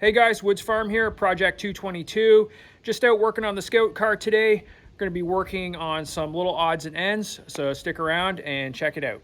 Hey guys, Woods Farm here, Project 222. Just out working on the Scout Car today. Going to be working on some little odds and ends, so stick around and check it out.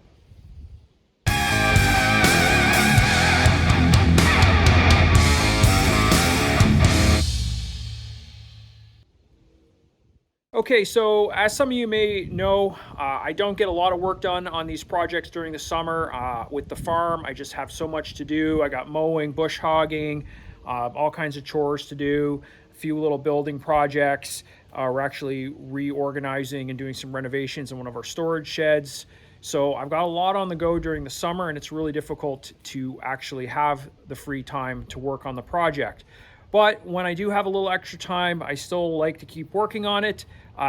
Okay, so as some of you may know, I don't get a lot of work done on these projects during the summer. With the farm, I just have so much to do. I got mowing, bush hogging, all kinds of chores to do, a few little building projects. We're actually reorganizing and doing some renovations in one of our storage sheds. So I've got a lot on the go during the summer, and it's really difficult to actually have the free time to work on the project. But when I do have a little extra time, I still like to keep working on it.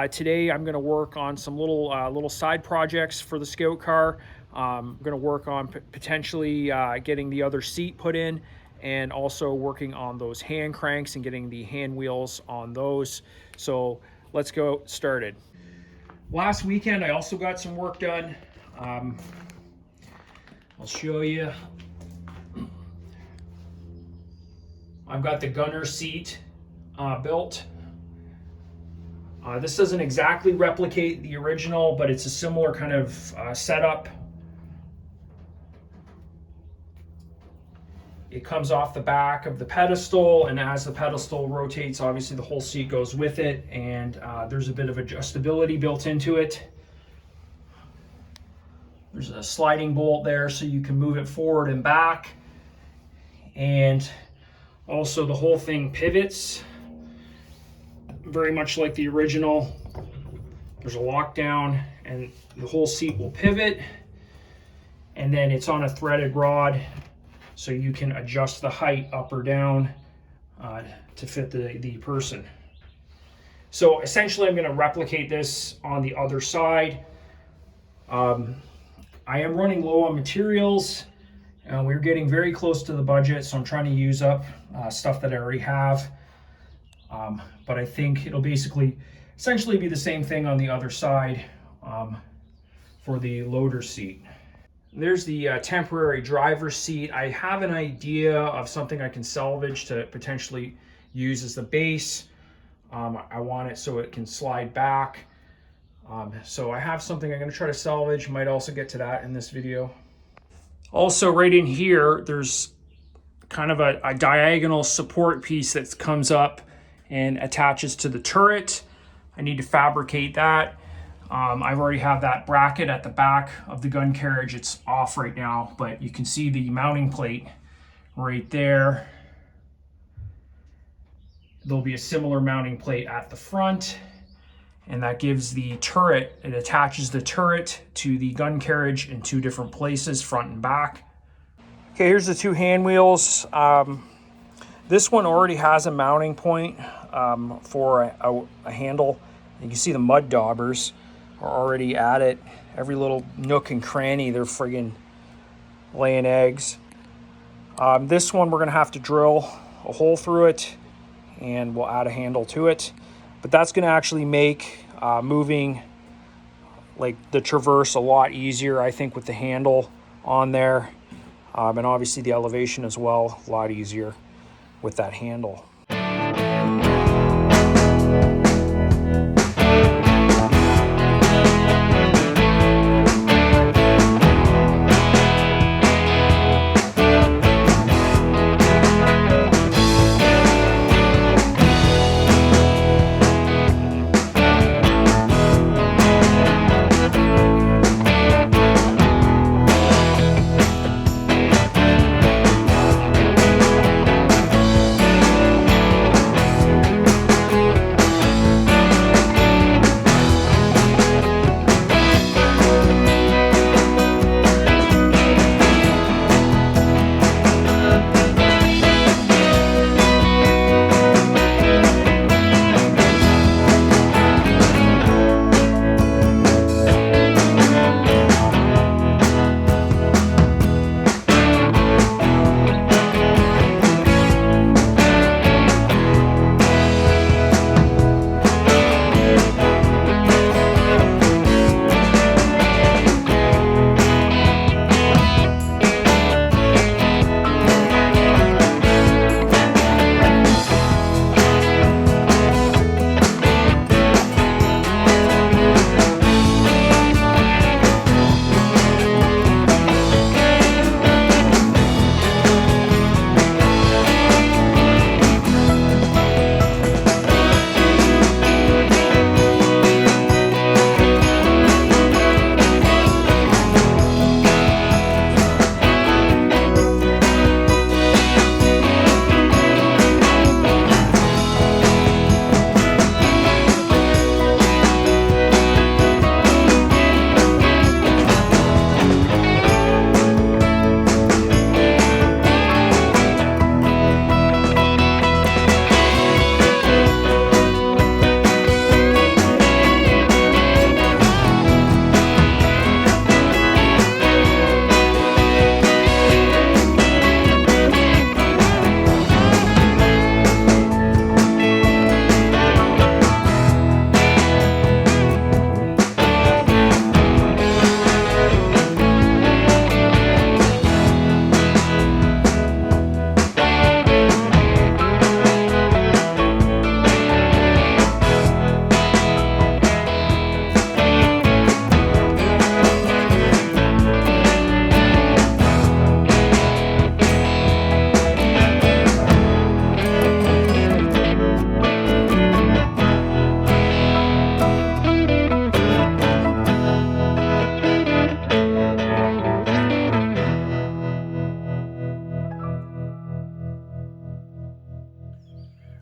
Today I'm going to work on some little side projects for the Scout Car. I'm going to work on potentially getting the other seat put in, and also working on those hand cranks and getting the hand wheels on those. So let's go started. Last weekend I also got some work done. I'll show you. I've got the gunner seat built. This doesn't exactly replicate the original, but it's a similar kind of setup. It comes off the back of the pedestal, and as the pedestal rotates, obviously the whole seat goes with it, and there's a bit of adjustability built into it. There's a sliding bolt there so you can move it forward and back, and also the whole thing pivots very much like the original. There's a lockdown and the whole seat will pivot, and then it's on a threaded rod so you can adjust the height up or down to fit the person. So essentially I'm going to replicate this on the other side. I am running low on materials. We're getting very close to the budget, so I'm trying to use up stuff that I already have. But I think it'll essentially be the same thing on the other side for the loader seat. There's the temporary driver's seat. I have an idea of something I can salvage to potentially use as the base. I want it so it can slide back. So I have something I'm going to try to salvage. Might also get to that in this video. Also, right in here, there's kind of a diagonal support piece that comes up and attaches to the turret. I need to fabricate that. I've already have that bracket at the back of the gun carriage. It's off right now, but you can see the mounting plate right there. There'll be a similar mounting plate at the front, and that gives the turret, it attaches the turret to the gun carriage in two different places, front and back. Okay, here's the two hand wheels. This one already has a mounting point for a handle. You can see the mud daubers are already at it. Every little nook and cranny, they're friggin' laying eggs. This one we're gonna have to drill a hole through it, and we'll add a handle to it. But that's gonna actually make moving like the traverse a lot easier, I think, with the handle on there. And obviously the elevation as well, a lot easier with that handle.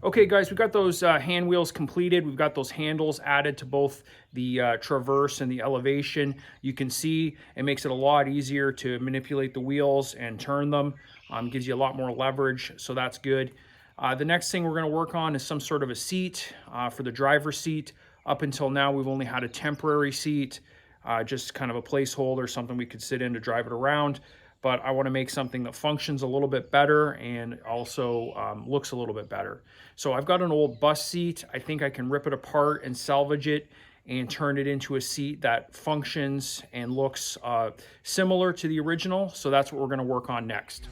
Okay guys, we got those hand wheels completed. We've got those handles added to both the traverse and the elevation. You can see it makes it a lot easier to manipulate the wheels and turn them. Gives you a lot more leverage, so that's good. The next thing we're going to work on is some sort of a seat for the driver's seat. Up until now, we've only had a temporary seat, just kind of a placeholder, something we could sit in to drive it around. But I want to make something that functions a little bit better and also looks a little bit better. So I've got an old bus seat. I think I can rip it apart and salvage it and turn it into a seat that functions and looks similar to the original. So that's what we're going to work on next.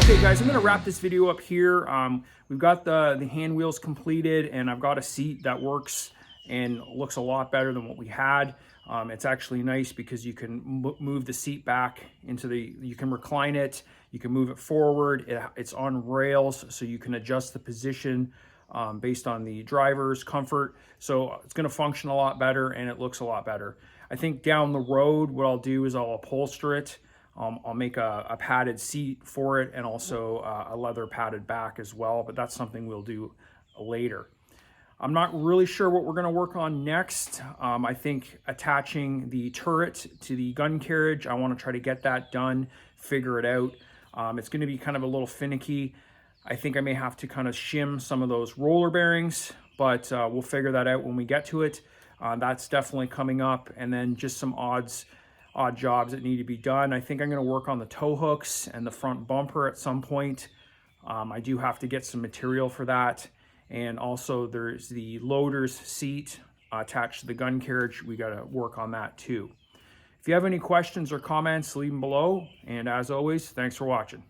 Okay guys, I'm going to wrap this video up here. We've got the hand wheels completed, and I've got a seat that works and looks a lot better than what we had. It's actually nice because you can move the seat back into you can recline it, you can move it forward. It's on rails, so you can adjust the position based on the driver's comfort. So it's going to function a lot better and it looks a lot better. I think down the road, what I'll do is I'll upholster it. I'll make a padded seat for it and also a leather padded back as well, but that's something we'll do later. I'm not really sure what we're going to work on next. I think attaching the turret to the gun carriage, I want to try to get that done, figure it out. It's going to be kind of a little finicky. I think I may have to kind of shim some of those roller bearings, but we'll figure that out when we get to it. That's definitely coming up, and then just some odd jobs that need to be done. I think I'm going to work on the tow hooks and the front bumper at some point. I do have to get some material for that. And also there's the loader's seat attached to the gun carriage. We got to work on that too. If you have any questions or comments, leave them below. And as always, thanks for watching.